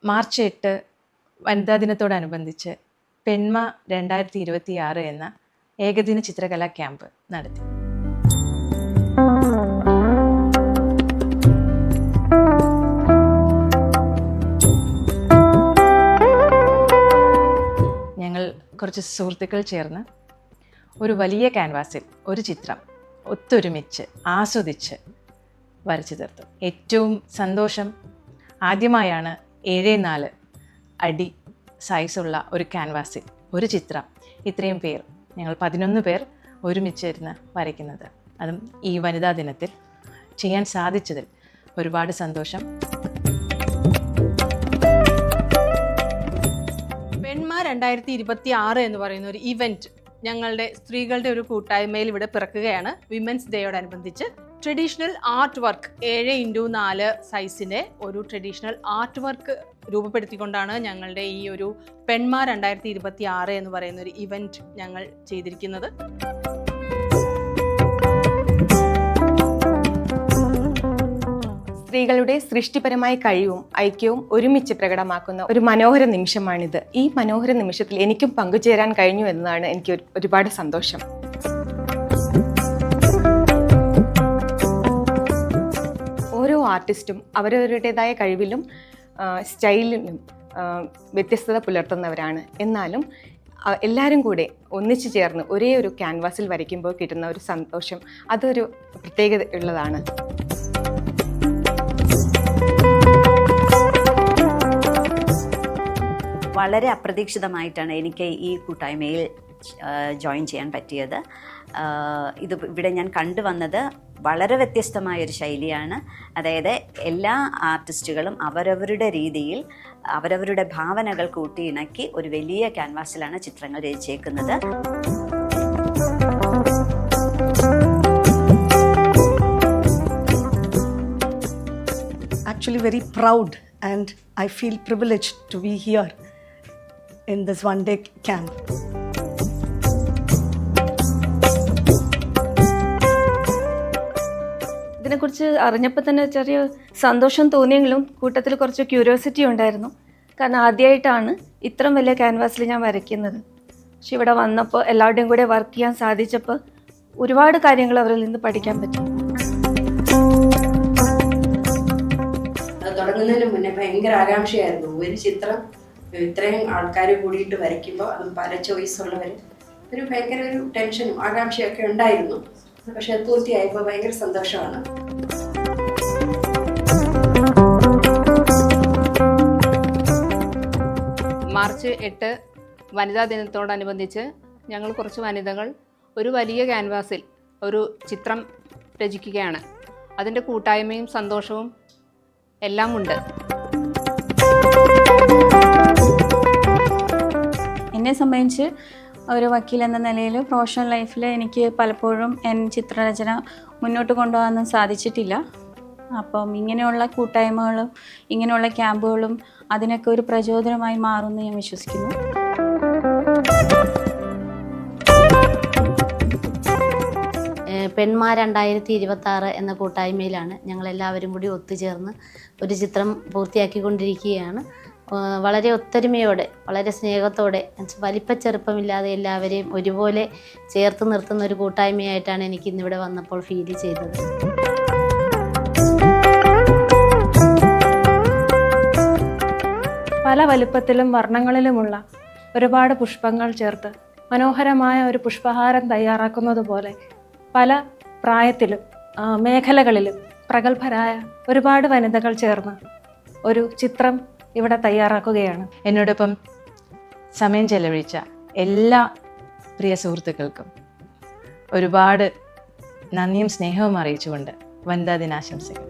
March 8 വനിതാ ദിനത്തോടനുബന്ധിച്ച് പെൺമ 2026 എന്ന ഏകദിന ചിത്രകലാ ക്യാമ്പ് നടത്തി. ഞങ്ങൾ കുറച്ച് സുഹൃത്തുക്കൾ ചേർന്ന് ഒരു വലിയ ക്യാൻവാസിൽ ഒരു ചിത്രം ഒത്തൊരുമിച്ച് ആസ്വദിച്ച് വരച്ചു തീർത്തു. ഏറ്റവും സന്തോഷം, ആദ്യമായാണ് 7x4 അടി സൈസുള്ള ഒരു ക്യാൻവാസിൽ ഒരു ചിത്രം ഇത്രയും പേർ, ഞങ്ങൾ 11 പേർ ഒരുമിച്ചിരുന്ന് വരയ്ക്കുന്നത്. അതും ഈ വനിതാ ദിനത്തിൽ ചെയ്യാൻ സാധിച്ചതിൽ ഒരുപാട് സന്തോഷം. പെൺമ 2026 എന്ന് പറയുന്ന ഒരു ഇവൻറ്റ് ഞങ്ങളുടെ സ്ത്രീകളുടെ ഒരു കൂട്ടായ്മയിൽ ഇവിടെ പിറക്കുകയാണ്. വിമൻസ് ഡേയോടനുബന്ധിച്ച് ട്രഡീഷണൽ ആർട്ട് വർക്ക് 7x4 സൈസിൻ്റെ ഒരു ട്രഡീഷണൽ ആർട്ട് വർക്ക് രൂപപ്പെടുത്തിക്കൊണ്ടാണ് ഞങ്ങളുടെ ഈ ഒരു പെൺമ 2026 എന്ന് പറയുന്ന ഒരു ഇവൻറ്റ് ഞങ്ങൾ ചെയ്തിരിക്കുന്നത്. സ്ത്രീകളുടെ സൃഷ്ടിപരമായ കഴിവും ഐക്യവും ഒരുമിച്ച് പ്രകടമാക്കുന്ന ഒരു മനോഹര നിമിഷമാണിത്. ഈ മനോഹര നിമിഷത്തിൽ എനിക്കും പങ്കുചേരാൻ കഴിഞ്ഞു എന്നതാണ് എനിക്ക് ഒരുപാട് സന്തോഷം. ഓരോ ആർട്ടിസ്റ്റും അവരവരുടേതായ കഴിവിലും സ്റ്റൈലിലും വ്യത്യസ്തത പുലർത്തുന്നവരാണ്. എന്നാലും എല്ലാവരും കൂടെ ഒന്നിച്ചു ചേർന്ന് ഒരേ ഒരു ക്യാൻവാസിൽ വരയ്ക്കുമ്പോൾ കിട്ടുന്ന ഒരു സന്തോഷം അതൊരു പ്രത്യേകത ഉള്ളതാണ്. വളരെ അപ്രതീക്ഷിതമായിട്ടാണ് എനിക്ക് ഈ കൂട്ടായ്മയിൽ ജോയിൻ ചെയ്യാൻ പറ്റിയത്. ഇവിടെ ഞാൻ കണ്ടുവന്നത് വളരെ വ്യത്യസ്തമായൊരു ശൈലിയാണ്. അതായത് എല്ലാ ആർട്ടിസ്റ്റുകളും അവരവരുടെ രീതിയിൽ അവരവരുടെ ഭാവനകൾ കൂട്ടിയിണക്കി ഒരു വലിയ ക്യാൻവാസിലാണ് ചിത്രങ്ങൾ രചിച്ചേക്കുന്നത്. Actually very proud and I feel privileged to be here in this one-day camp. ഇതിനെക്കുറിച്ച് അറിഞ്ഞപ്പോൾ തന്നെ ചെറിയ സന്തോഷം തോന്നിയെങ്കിലും കൂട്ടത്തിൽ കുറച്ച് ക്യൂരിയോസിറ്റി ഉണ്ടായിരുന്നു. കാരണം ആദ്യമായിട്ടാണ് ഇത്രയും വലിയ ക്യാൻവാസിൽ ഞാൻ വരയ്ക്കുന്നത്. പക്ഷെ ഇവിടെ വന്നപ്പോൾ എല്ലാവരുടെയും കൂടെ വർക്ക് ചെയ്യാൻ സാധിച്ചപ്പോൾ ഒരുപാട് കാര്യങ്ങൾ അവരിൽ നിന്ന് പഠിക്കാൻ പറ്റും. തുടങ്ങുന്നതിന് മുന്നേ ഭയങ്കര ആകാംക്ഷയായിരുന്നു. ഒരു ചിത്രം ഇത്രയും ആൾക്കാർ കൂടിയിട്ട് വരയ്ക്കുമ്പോൾ അത് പല ചോയ്സ് ഉള്ളവർ ഒരു ഭയങ്കര ഒരു ടെൻഷനും ആകാംക്ഷയൊക്കെ ഉണ്ടായിരുന്നു. പക്ഷെ അത് പൂർത്തിയായപ്പോൾ ഭയങ്കര സന്തോഷമാണ്. മാർച്ച് 8 വനിതാ ദിനത്തോടനുബന്ധിച്ച് ഞങ്ങൾ കുറച്ച് വനിതകൾ ഒരു വലിയ ക്യാൻവാസിൽ ഒരു ചിത്രം രചിക്കുകയാണ്. അതിൻ്റെ കൂട്ടായ്മയും സന്തോഷവും എല്ലാം ഉണ്ട്. എന്നെ സംബന്ധിച്ച് ഒരു വക്കീൽ എന്ന നിലയിൽ പ്രൊഫഷണൽ ലൈഫിൽ എനിക്ക് പലപ്പോഴും ചിത്രരചന മുന്നോട്ട് കൊണ്ടുപോകാനൊന്നും സാധിച്ചിട്ടില്ല. അപ്പം ഇങ്ങനെയുള്ള കൂട്ടായ്മകളും ഇങ്ങനെയുള്ള ക്യാമ്പുകളും അതിനൊക്കെ ഒരു പ്രചോദനമായി മാറുമെന്ന് ഞാൻ വിശ്വസിക്കുന്നു. പെൺമ 2026 എന്ന കൂട്ടായ്മയിലാണ് ഞങ്ങളെല്ലാവരും കൂടി ഒത്തുചേർന്ന് ഒരു ചിത്രം പൂർത്തിയാക്കിക്കൊണ്ടിരിക്കുകയാണ്. വളരെ ഒത്തൊരുമയോടെ, വളരെ സ്നേഹത്തോടെ, വലിപ്പച്ചെറുപ്പമില്ലാതെ എല്ലാവരെയും ഒരുപോലെ ചേർത്ത് നിർത്തുന്ന ഒരു കൂട്ടായ്മയായിട്ടാണ് എനിക്ക് ഇന്നിവിടെ വന്നപ്പോൾ ഫീൽ ചെയ്തത്. പല വലിപ്പത്തിലും വർണ്ണങ്ങളിലുമുള്ള ഒരുപാട് പുഷ്പങ്ങൾ ചേർത്ത് മനോഹരമായ ഒരു പുഷ്പഹാരം തയ്യാറാക്കുന്നത് പോലെ പല പ്രായത്തിലും മേഖലകളിലും പ്രഗത്ഭരായ ഒരുപാട് വനിതകൾ ചേർന്ന് ഒരു ചിത്രം ഇവിടെ തയ്യാറാക്കുകയാണ്. എന്നോടൊപ്പം സമയം ചെലവഴിച്ച എല്ലാ പ്രിയ സുഹൃത്തുക്കൾക്കും ഒരുപാട് നന്ദിയും സ്നേഹവും അറിയിച്ചുകൊണ്ട് വനിതാ ദിനാശംസകൾ.